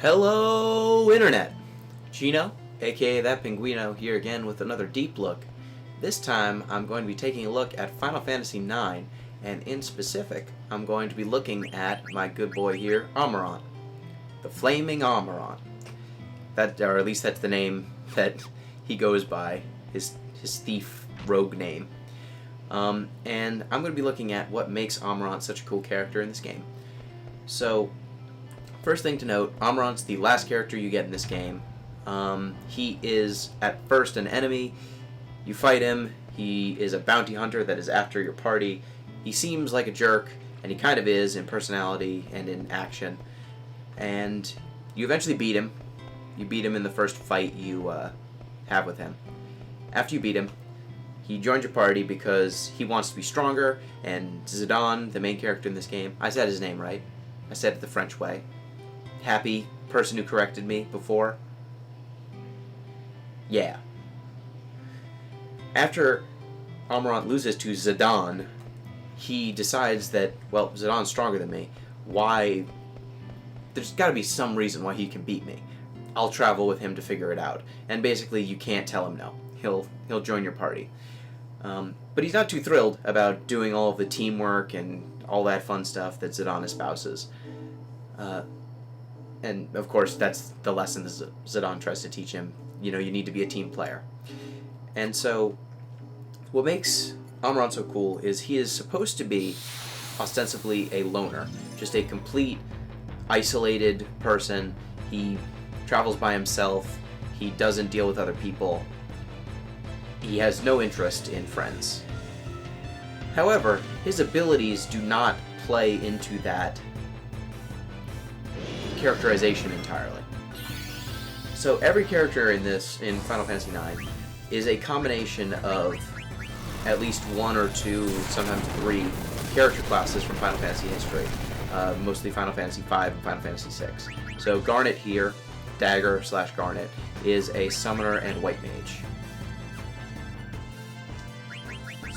Hello, Internet! Gino, aka That Pinguino, here again with another deep look. This time, I'm going to be taking a look at Final Fantasy IX, and in specific, I'm going to be looking at my good boy here, Amarant. The Flaming Amarant. That, or at least that's the name that he goes by, his thief rogue name. And I'm going to be looking at what makes Amarant such a cool character in this game. So, first thing to note, Amarant's the last character you get in this game. He is, at first, an enemy. You fight him. He is a bounty hunter that is after your party. He seems like a jerk, and he kind of is in personality and in action. And you eventually beat him. You beat him in the first fight you have with him. After you beat him, he joins your party because he wants to be stronger, and Zadon, the main character in this game, I said his name right. I said it the French way. Happy person who corrected me before. Yeah. After Amarant loses to Zadon, he decides that, well, Zadon's stronger than me. Why? There's got to be some reason why he can beat me. I'll travel with him to figure it out. And basically, you can't tell him no. He'll join your party. But he's not too thrilled about doing all of the teamwork and all that fun stuff that Zadon espouses. And, of course, that's the lesson that Zadon tries to teach him. You know, you need to be a team player. And so, what makes Amarant so cool is he is supposed to be ostensibly a loner. Just a complete, isolated person. He travels by himself. He doesn't deal with other people. He has no interest in friends. However, his abilities do not play into that characterization entirely. So every character in Final Fantasy IX is a combination of at least one or two, sometimes three character classes from Final Fantasy history, mostly Final Fantasy V and Final Fantasy VI. So Garnet here, Dagger/Garnet, is a summoner and white mage.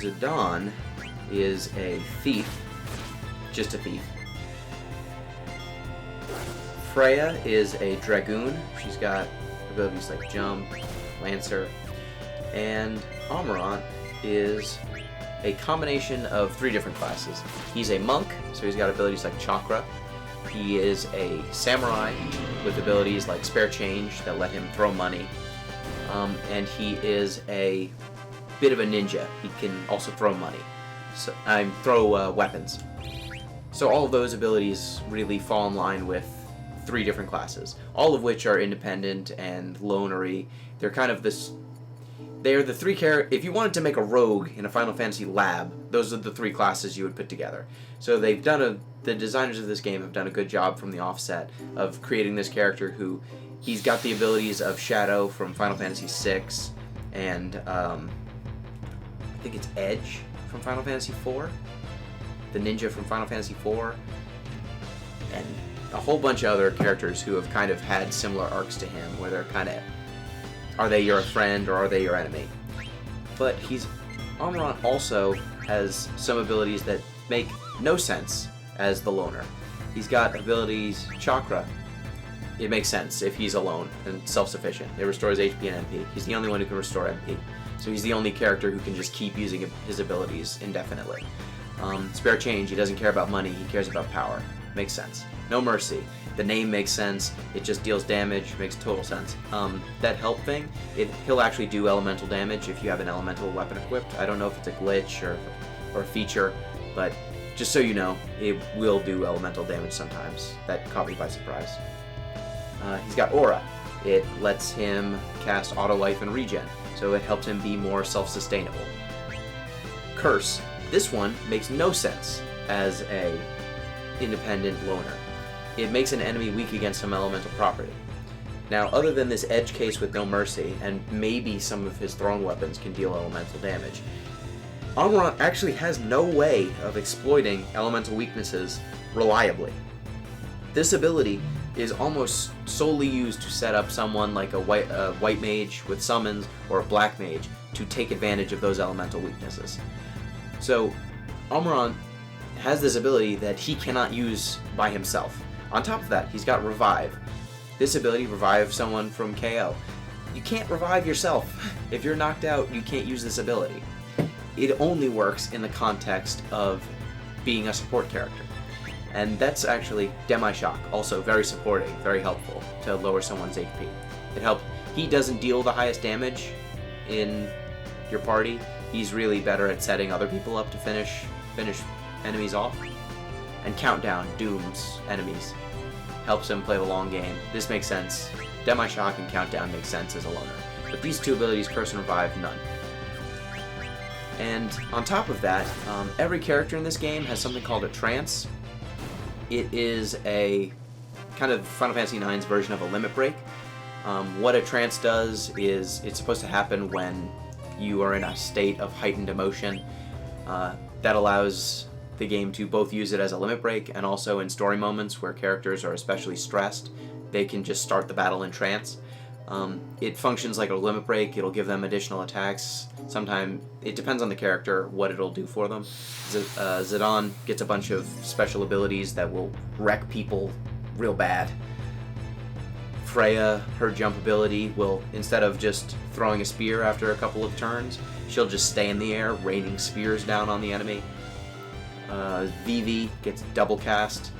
Zadon is a thief, just a thief. Freya is a dragoon. She's got abilities like jump, lancer, and Amarant is a combination of three different classes. He's a monk, so he's got abilities like chakra. He is a samurai with abilities like spare change that let him throw money, and he is a bit of a ninja. He can also throw money, so throw weapons. So all of those abilities really fall in line with three different classes, all of which are independent and lonery. They're kind of this. They are the three If you wanted to make a rogue in a Final Fantasy lab, those are the three classes you would put together. So they've done the designers of this game have done a good job from the offset of creating this character who he's got the abilities of Shadow from Final Fantasy VI, and I think it's Edge from Final Fantasy IV, the ninja from Final Fantasy IV, and a whole bunch of other characters who have kind of had similar arcs to him, where they're kind of, are they your friend or are they your enemy? But Amarant also has some abilities that make no sense as the loner. He's got abilities, chakra. It makes sense if he's alone and self-sufficient. It restores HP and MP. He's the only one who can restore MP. So he's the only character who can just keep using his abilities indefinitely. Spare change, he doesn't care about money, he cares about power. Makes sense. No mercy. The name makes sense. It just deals damage. Makes total sense. That help thing, he'll actually do elemental damage if you have an elemental weapon equipped. I don't know if it's a glitch or a feature, but just so you know, it will do elemental damage sometimes. That caught me by surprise. He's got Aura. It lets him cast Auto Life and Regen, so it helps him be more self-sustainable. Curse. This one makes no sense as a independent loner. It makes an enemy weak against some elemental property. Now, other than this edge case with no mercy, and maybe some of his thrown weapons can deal elemental damage, Amarant actually has no way of exploiting elemental weaknesses reliably. This ability is almost solely used to set up someone like a white mage with summons or a black mage to take advantage of those elemental weaknesses. So, Amarant has this ability that he cannot use by himself. On top of that, he's got Revive. This ability revives someone from KO. You can't revive yourself. If you're knocked out, you can't use this ability. It only works in the context of being a support character. And that's actually Demi-Shock, also very supporting, very helpful to lower someone's HP. It helps. He doesn't deal the highest damage in your party. He's really better at setting other people up to finish enemies off. And Countdown dooms enemies. Helps him play the long game. This makes sense. Demi-Shock and Countdown make sense as a loner. But these two abilities, Curse and Revive, none. And on top of that, every character in this game has something called a Trance. It is a kind of Final Fantasy IX's version of a limit break. What a trance does is it's supposed to happen when you are in a state of heightened emotion. That allows the game to both use it as a limit break and also in story moments where characters are especially stressed, they can just start the battle in trance. It functions like a limit break. It'll give them additional attacks. Sometimes it depends on the character what it'll do for them. Zadon gets a bunch of special abilities that will wreck people real bad. Freya, her jump ability will, instead of just throwing a spear after a couple of turns, she'll just stay in the air, raining spears down on the enemy. Vivi gets double cast.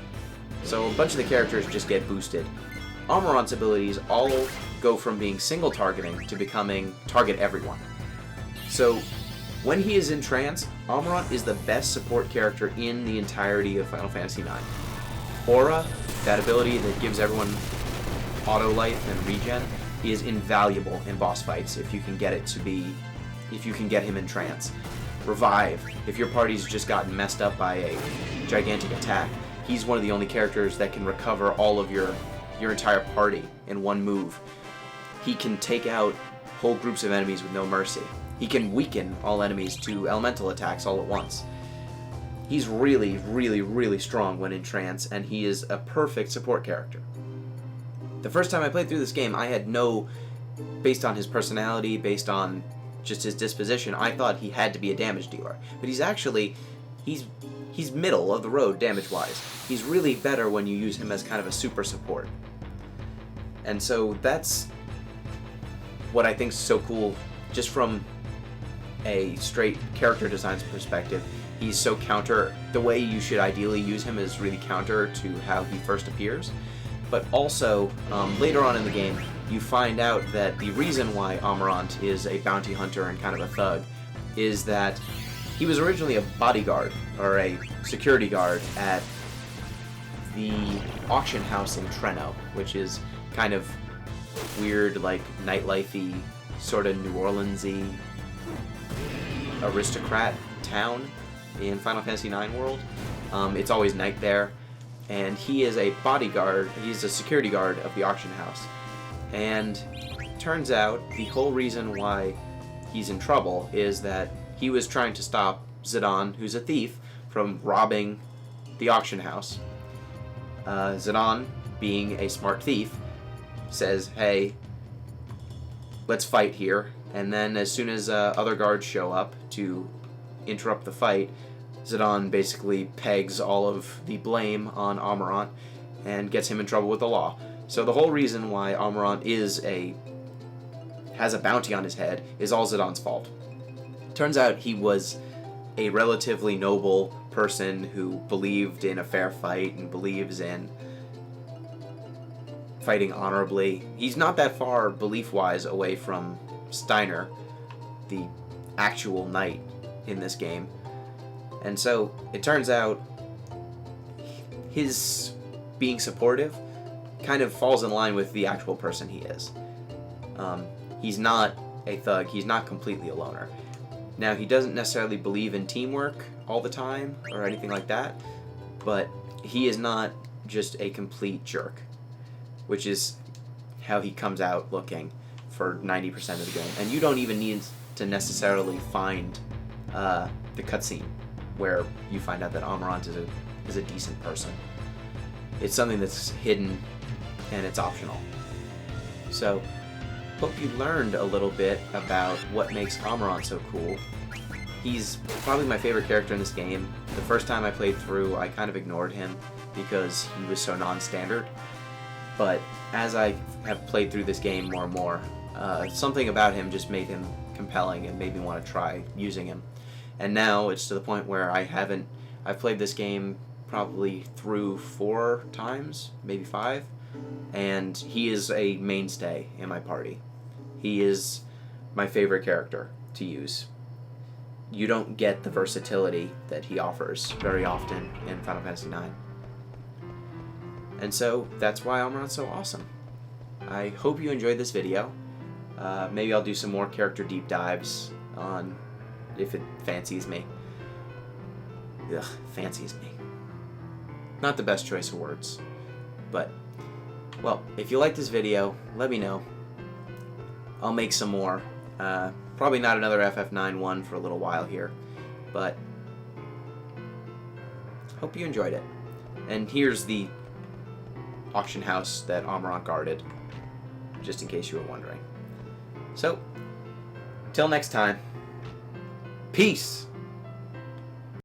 So a bunch of the characters just get boosted. Amarant's abilities all go from being single targeting to becoming target everyone. So when he is in trance, Amarant is the best support character in the entirety of Final Fantasy IX. Aura, that ability that gives everyone auto life and regen, is invaluable in boss fights if you can get him in trance. Revive, if your party's just gotten messed up by a gigantic attack, he's one of the only characters that can recover all of your entire party in one move. He can take out whole groups of enemies with no mercy. He can weaken all enemies to elemental attacks all at once. He's really, really, really strong when in trance, and he is a perfect support character. The first time I played through this game, I had based on his personality, based on just his disposition, I thought he had to be a damage dealer. But he's middle of the road damage-wise. He's really better when you use him as kind of a super support. And so that's what I think is so cool, just from a straight character design perspective. He's so counter. The way you should ideally use him is really counter to how he first appears. But also, later on in the game, you find out that the reason why Amarant is a bounty hunter and kind of a thug is that he was originally a bodyguard, or a security guard, at the auction house in Treno, which is kind of weird, like, nightlife-y, sort of New Orleans-y aristocrat town in Final Fantasy IX world. It's always night there, and he is a bodyguard, he's a security guard of the auction house. And turns out the whole reason why he's in trouble is that he was trying to stop Zadon, who's a thief, from robbing the auction house. Zadon, being a smart thief, says, hey, let's fight here. And then as soon as other guards show up to interrupt the fight, Zadon basically pegs all of the blame on Amarant and gets him in trouble with the law. So the whole reason why Amarant has a bounty on his head is all Zadon's fault. Turns out he was a relatively noble person who believed in a fair fight and believes in fighting honorably. He's not that far belief-wise away from Steiner, the actual knight in this game. And so it turns out his being supportive kind of falls in line with the actual person he is. He's not a thug, he's not completely a loner. Now, he doesn't necessarily believe in teamwork all the time or anything like that, but he is not just a complete jerk, which is how he comes out looking for 90% of the game. And you don't even need to necessarily find the cutscene where you find out that Amarant is a decent person. It's something that's hidden and it's optional. So, hope you learned a little bit about what makes Amarant so cool. He's probably my favorite character in this game. The first time I played through, I kind of ignored him because he was so non-standard. but as I have played through this game more and more, something about him just made him compelling and made me want to try using him. And now it's to the point where I've played this game probably through 4 times, maybe 5, and he is a mainstay in my party. He is my favorite character to use. You don't get the versatility that he offers very often in Final Fantasy IX. And so that's why Amarant's so awesome. I hope you enjoyed this video. Maybe I'll do some more character deep dives on if it fancies me. Ugh, fancies me. Not the best choice of words. But, well, if you like this video, let me know. I'll make some more. Probably not another FF9 one for a little while here. But, hope you enjoyed it. And here's the auction house that Amarant guarded, just in case you were wondering. So, till next time, peace!